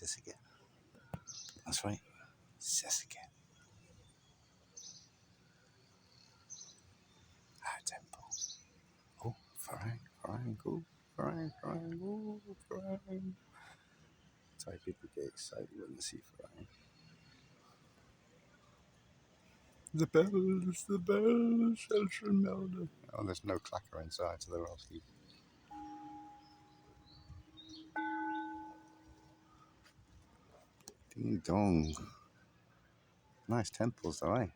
Si-Keo. That's right. Si-Keo. Our temple. Oh, Farang, cool. Farang, oh, Farang. That's why people get excited when they see Farang. The bells, shall melody. Oh, there's no clacker inside, so they're all asleep. Ding dong. Nice temples, though, eh?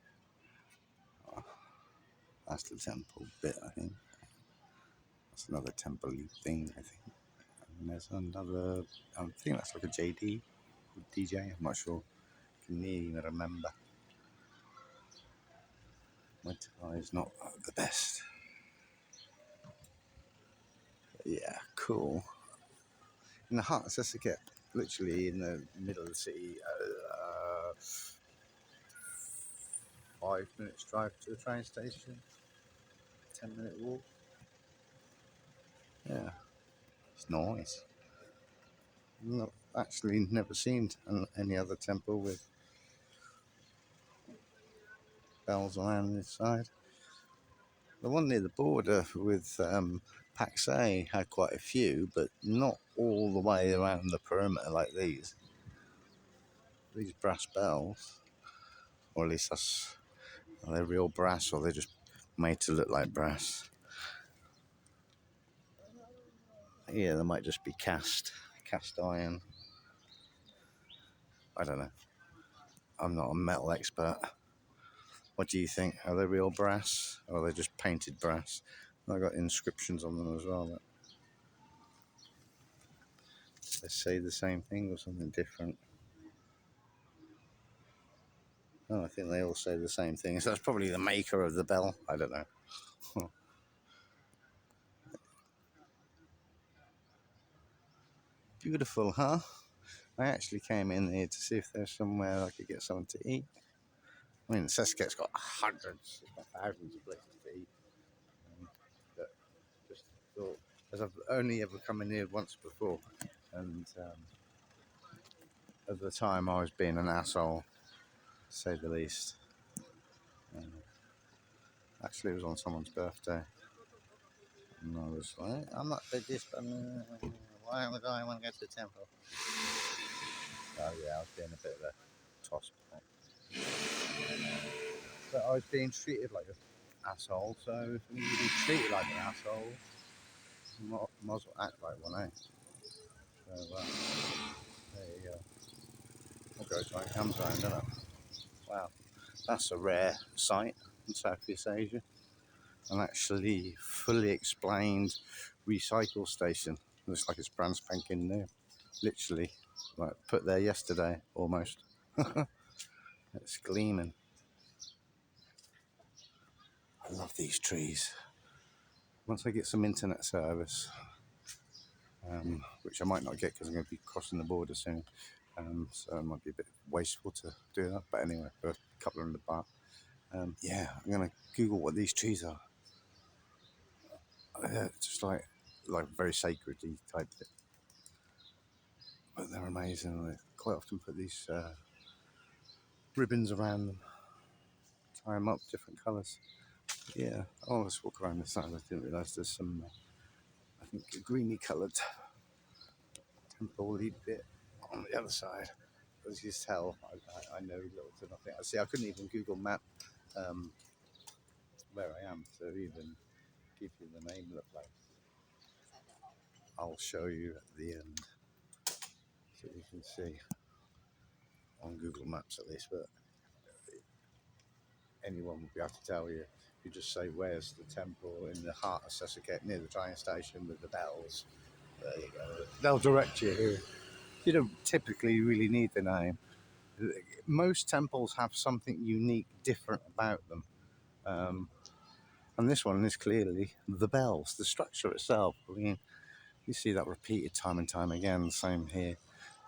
Oh, that's the temple bit, I think. That's another temple-y thing, I think. And there's another, I think that's like a JD, DJ, I'm not sure. I can even remember. My Thai is not the best. But yeah, cool. In the heart of Si-Keo, literally in the middle of the city, 5 minutes drive to the train station, 10-minute walk. Yeah, it's nice. Not actually never seen any other temple with bells around this side. The one near the border with Paksay had quite a few, but not all the way around the perimeter like these. These brass bells, or at least are they real brass, or they're just made to look like brass? Yeah, they might just be cast iron. I don't know. I'm not a metal expert. What do you think? Are they real brass, or are they just painted brass? I got inscriptions on them as well. But they say the same thing or something different. Oh, I think they all say the same thing. So that's probably the maker of the bell. I don't know. Beautiful, huh? I actually came in here to see if there's somewhere I could get something to eat. I mean, Si-Keo's got hundreds, if not thousands of places to eat. But just thought, as I've only ever come in here once before, and at the time I was being an asshole, to say the least. Actually, it was on someone's birthday. And I was like, I'm not Buddhist, but why would I want to go to the temple? Oh yeah, I was being a bit of a toss. But I was being treated like an asshole, so if I'm going to be treated like an asshole, might as well act like one, eh? So there you go. What goes around comes around, doesn't it? Wow, that's a rare sight in Southeast Asia. An actually fully explained recycle station. Looks like it's brand spanking new. Literally, like put there yesterday, almost. It's gleaming. I love these trees. Once I get some internet service, which I might not get because I'm going to be crossing the border soon, so it might be a bit wasteful to do that. But anyway, for a couple of $100. Yeah, I'm going to Google what these trees are. Just like very sacred-y type bit. But they're amazing. They quite often put these ribbons around them, tie them up different colours. Yeah, I'll just walk around this side. I didn't realise there's some, I think, a greeny coloured temple-y bit on the other side. As you tell, I know little to nothing. See, I couldn't even Google map where I am to even give you the name of the place. I'll show you at the end so you can see on Google Maps at least, but anyone will be able to tell you. You just say, where's the temple in the heart of Si-Keo, near the train station with the bells. There you go. They'll direct you here. You don't typically really need the name. Most temples have something unique, different about them. And this one is clearly the bells, the structure itself. I mean, you see that repeated time and time again. Same here.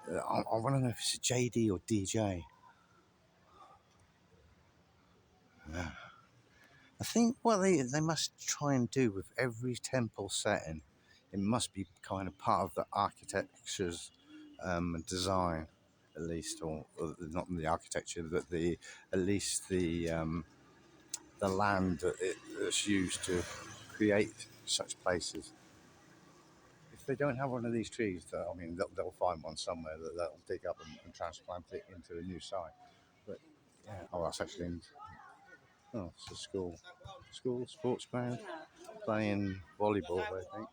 I want to know if it's a JD or DJ. Yeah. I think what they must try and do with every temple setting, it must be kind of part of the architecture's design, at least, or not the architecture, but at least the land that's used to create such places. If they don't have one of these trees, I mean, they'll find one somewhere that they'll dig up and transplant it into a new site. But yeah, that's actually it's a school sports ground, playing volleyball, I think.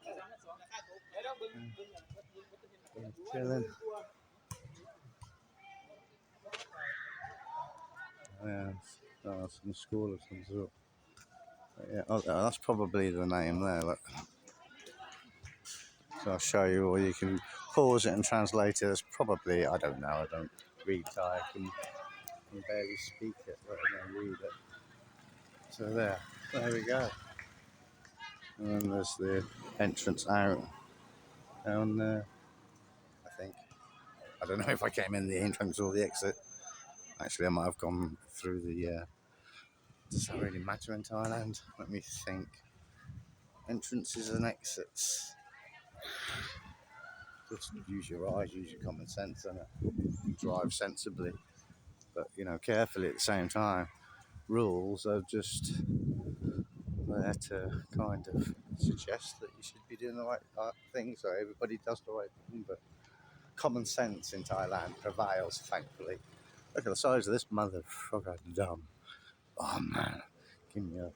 Chilling. Yeah, some school of some sort. Yeah, that's probably the name there. Look. So I'll show you, or you can pause it and translate it. It's probably, I don't know, I don't read Thai. I can barely speak it, let alone read it. So there we go. And then there's the entrance out down there, I think. I don't know if I came in the entrance or the exit. Actually, I might have gone through the... does that really matter in Thailand? Let me think. Entrances and exits. Just use your eyes, use your common sense, and drive sensibly. But, carefully at the same time. Rules are just there to kind of suggest that you should be doing the right thing, so everybody does the right thing. But common sense in Thailand prevails, thankfully. Look at the size of this motherfucker dumb. Oh man, give me a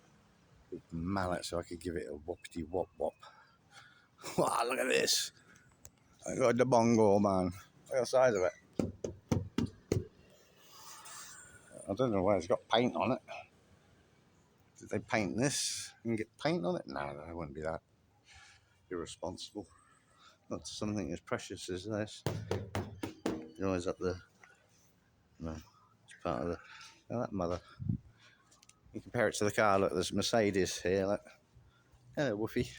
big mallet so I could give it a whoppity wop wop. Wow, look at this. I got the bongo, man. Look at the size of it. I don't know why it's got paint on it. Did they paint this and get paint on it? No, it wouldn't be that irresponsible. Not something as precious as this. You're always up there. No, it's part of that mother. You compare it to the car. Look, there's Mercedes here. Look, hello, Woofy.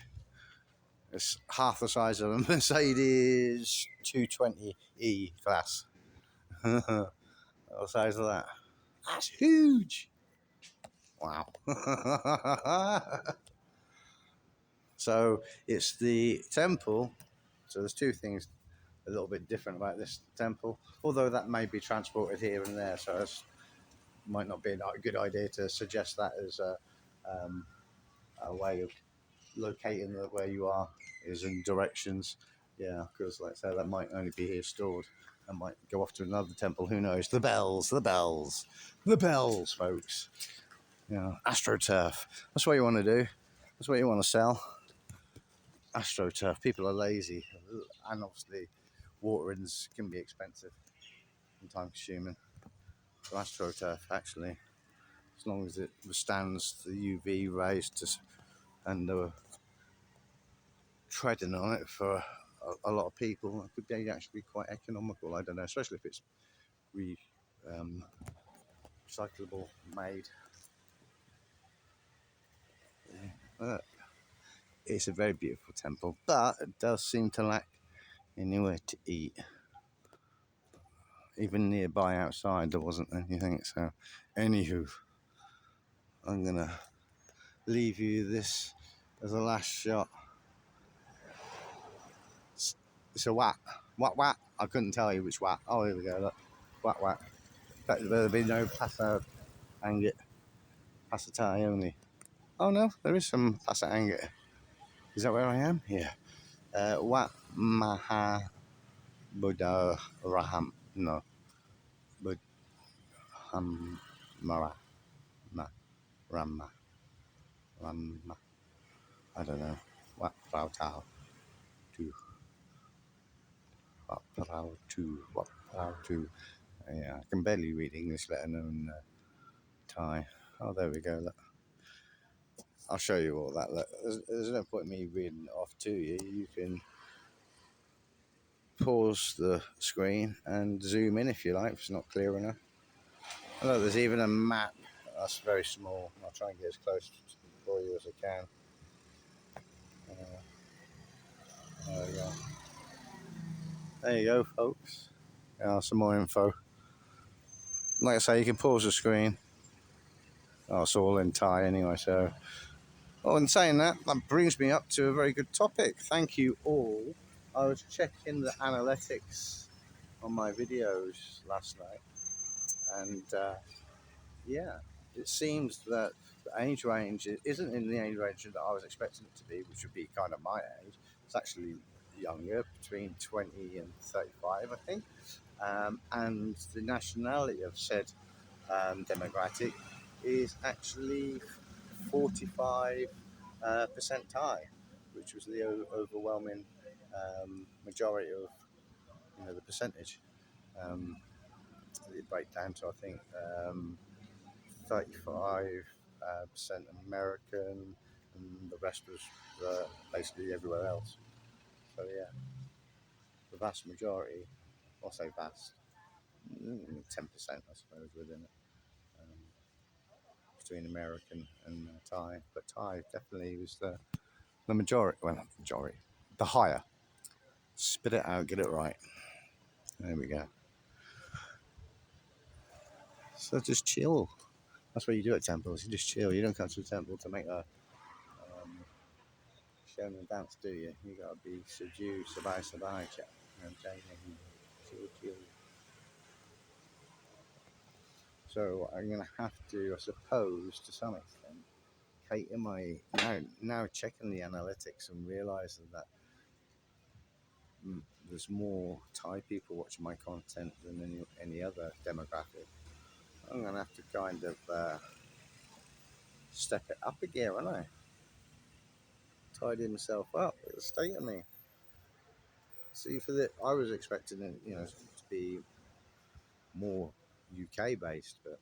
It's half the size of a Mercedes 220E class. What the size of that? That's huge. Wow. So it's the temple. So there's two things a little bit different about this temple, although that may be transported here and there, so it might not be a good idea to suggest that as a way of locating where you are is in directions. Yeah, because like I say, that might only be here stored and might go off to another temple. Who knows? The bells, folks. AstroTurf. That's what you want to do. That's what you want to sell. AstroTurf. People are lazy, and obviously waterings can be expensive and time consuming. So AstroTurf, actually, as long as it withstands the UV rays and the treading on it for a lot of people, it could be actually quite economical. I don't know, especially if it's recyclable made. It's a very beautiful temple, but it does seem to lack anywhere to eat. Even nearby outside there wasn't anything. So anywho, I'm gonna leave you this as a last shot. It's a wat. I couldn't tell you which wat. Oh, here we go, look. Wat. There'll be no Pasa Angit. Pasa Thai only. Oh no, there is some Pasa Angit. Is that where I am? Yeah. Wat Maha Puttharam. No. Rama. I don't know. Wat Maha Puttharam. Yeah, I can barely read English, let alone Thai. Oh, there we go. Look. I'll show you all that. Look. There's no point in me reading it off to you. You can pause the screen and zoom in if you like, if it's not clear enough. And look, there's even a map. That's very small. I'll try and get as close for you as I can. There we go. There you go, folks. Some more info. Like I say, you can pause the screen. Oh, it's all in Thai anyway, so... Oh, and saying that brings me up to a very good topic. Thank you all. I was checking the analytics on my videos last night, and yeah, it seems that the age range isn't in the age range that I was expecting it to be, which would be kind of my age. It's actually younger, between 20 and 35, I think. And the nationality of said demographic is actually 45% Thai, which was the overwhelming majority of the percentage. It break down to I think 35% American, and the rest was basically everywhere else. So yeah, the vast majority, I'll say vast, 10% I suppose within it, um, between American and Thai. But Thai definitely was the majority. Well, not majority, the higher. Spit it out, get it right. There we go. So just chill. That's what you do at temples. You just chill. You don't come to a temple to make a show and dance, do you? You gotta be subdued, sabai, chat. Chill, chill. So I'm gonna have to, I suppose, to some extent, cater my now checking the analytics and realizing that there's more Thai people watching my content than any other demographic. I'm gonna have to kind of step it up a gear, aren't I? Tidying myself up. It'll state of me. See, I was expecting it, to be more UK based, but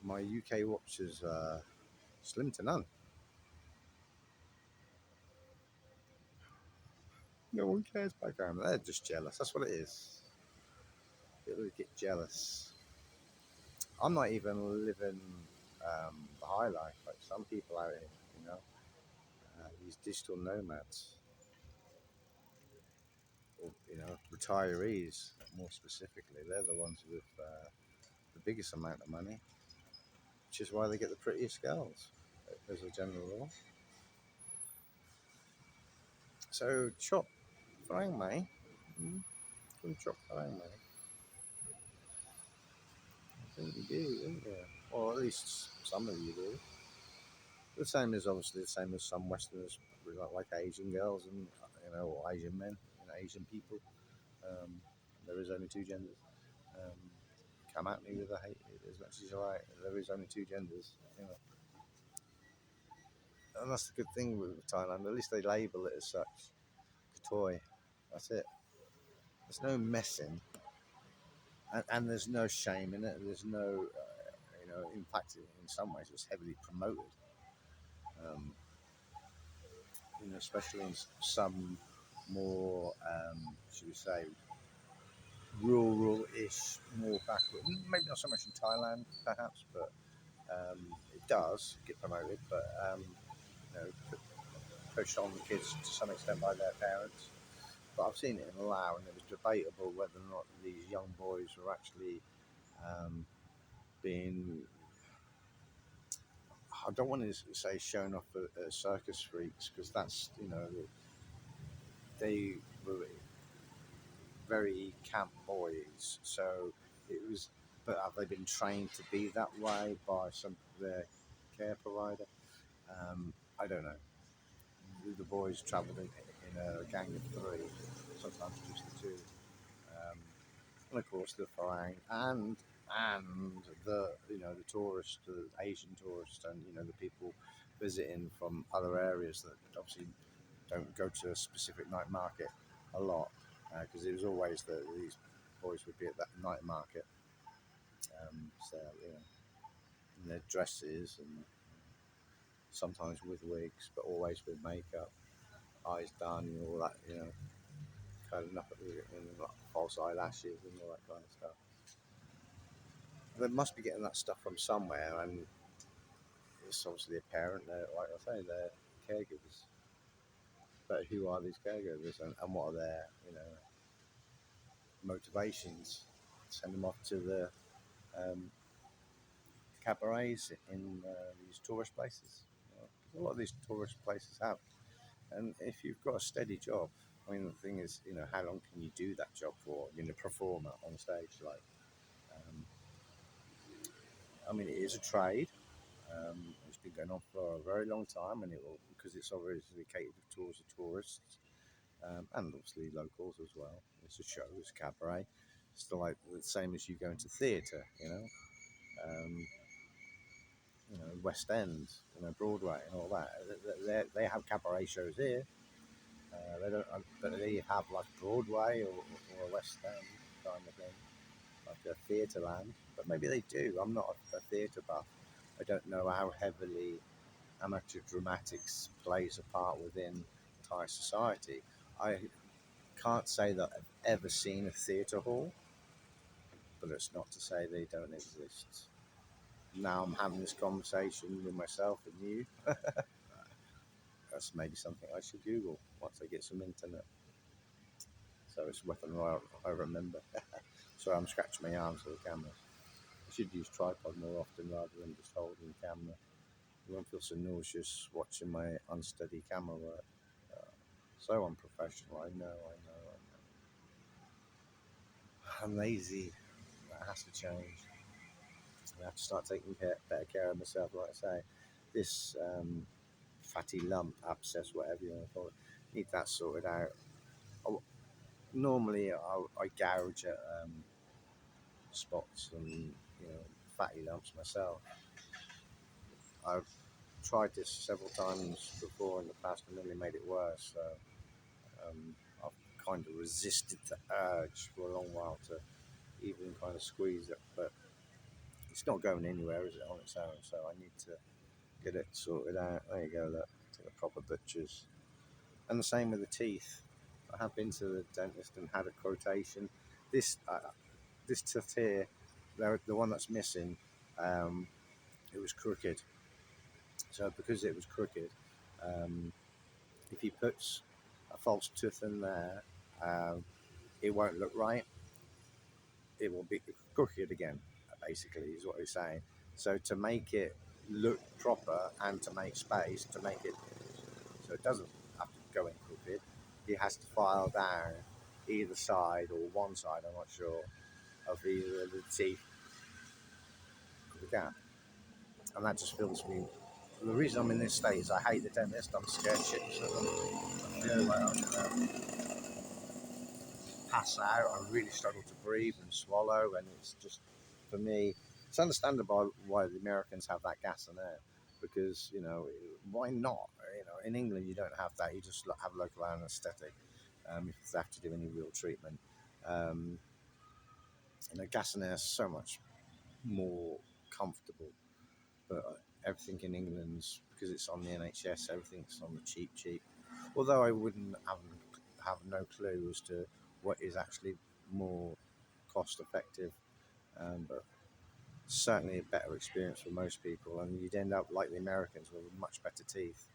my UK watchers are slim to none. No one cares back home. They're just jealous. That's what it is. People get jealous. I'm not even living the high life like some people out here. These digital nomads, or retirees, more specifically. They're the ones with the biggest amount of money, which is why they get the prettiest girls, as a general rule. So chop frying mate. Chop frying mate. I think you do, don't you? Or at least some of you do. The same as obviously the same as some Westerners, like Asian girls and or Asian men, Asian people. Um, there is only two genders. Um, come at me with a hate as much as you like. There is only two genders. And that's the good thing with Thailand. At least they label it as such. Katoi. That's it. There's no messing, and there's no shame in it. There's no, in fact, in some ways, it's heavily promoted. Um, especially in some more, should we say, rural-ish, more backward. Maybe not so much in Thailand, perhaps, but it does get promoted. But pushed on the kids to some extent by their parents. But I've seen it in Laos, and it was debatable whether or not these young boys were actually being, I don't want to say shown off as circus freaks, because that's, they were very camp boys. So it was, but have they been trained to be that way by their care provider? I don't know. The boys travelled in a gang of three, sometimes just the two. And of course the Farang and the tourists, the Asian tourists, and the people visiting from other areas that obviously don't go to a specific night market a lot, because it was always that these boys would be at that night market, so in their dresses and sometimes with wigs, but always with makeup, eyes done, and all that, curling up and like false eyelashes and all that kind of stuff. They must be getting that stuff from somewhere, and it's obviously apparent. Like I say, they're caregivers. But who are these caregivers, and what are their, motivations? Send them off to the um, cabarets in these tourist places. A lot of these tourist places have, and if you've got a steady job, I mean, the thing is, how long can you do that job for? Performer on stage, like, I mean, it is a trade. It's been going on for a very long time, and it will, because it's obviously catered towards the tourists, and obviously locals as well. It's a show, it's a cabaret. It's still like the same as you going to theatre, um, West End, Broadway, and all that. They have cabaret shows here. They don't, but they have like Broadway or West End kind of thing, like a theatre land. But maybe they do. I'm not a theatre buff. I don't know how heavily amateur dramatics plays a part within Thai society. I can't say that I've ever seen a theatre hall, but it's not to say they don't exist. Now I'm having this conversation with myself and you. That's maybe something I should Google once I get some internet. So it's weapon I remember. So I'm scratching my arms with the camera. I should use tripod more often rather than just holding the camera. I won't feel so nauseous watching my unsteady camera work. So unprofessional, I know. I'm lazy. That has to change. I have to start taking better care of myself. Like I say, this fatty lump, abscess, whatever you want to call it, need that sorted out. Normally, I gouge at spots and fatty lumps myself. I've tried this several times before in the past and nearly made it worse. So I've kind of resisted the urge for a long while to even kind of squeeze it, but it's not going anywhere, is it, on its own? So I need to get it sorted out. There you go, look, to the proper butchers. And the same with the teeth. I have been to the dentist and had a quotation. This tooth here, the one that's missing, it was crooked. So because it was crooked, um, if he puts a false tooth in there, it won't look right. It will be crooked again, basically, is what he's saying. So to make it look proper and to make space, to make it so it doesn't have to go in crooked, he has to file down either side or one side, I'm not sure, of either of the teeth of the gap. And that just fills me. The reason I'm in this state is I hate the dentist. I'm scared shitless of them. I feel like I'm going to pass out. I really struggle to breathe and swallow, and it's just, for me, it's understandable why the Americans have that gas in there, because why not? In England you don't have that. You just have local anaesthetic if you have to do any real treatment. Gas in there is so much more comfortable, but everything in England's, because it's on the NHS, everything's on the cheap. Although I wouldn't have no clue as to what is actually more cost effective, but certainly a better experience for most people, and you'd end up like the Americans with much better teeth,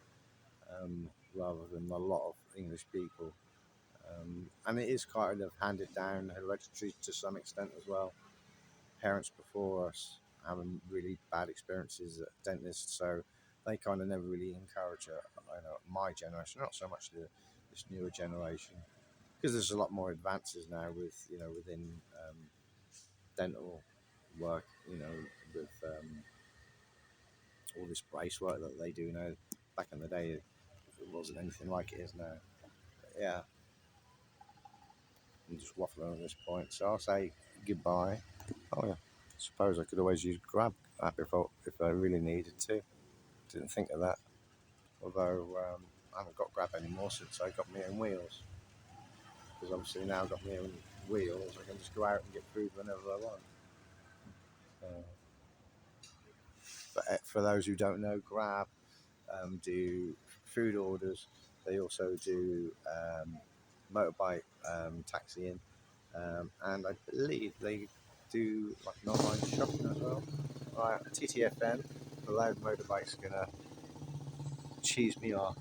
rather than a lot of English people. And it is kind of handed down hereditary to some extent as well. Parents before us having really bad experiences at dentists, so they kind of never really encourage it. My generation, not so much this newer generation, because there's a lot more advances now with within dental work, with all this brace work that they do now. Back in the day, it wasn't anything like it is now. But yeah, I'm just waffling at this point, so I'll say goodbye. Oh yeah, I suppose I could always use grab app if I really needed to. Didn't think of that. Although I haven't got grab anymore since I got my own wheels. Because obviously now I've got my own wheels, I can just go out and get food whenever I want. But for those who don't know, Grab do food orders. They also do motorbike taxiing, and I believe they do like an online shopping as well. Right, TTFN, the loud motorbike's gonna cheese me off.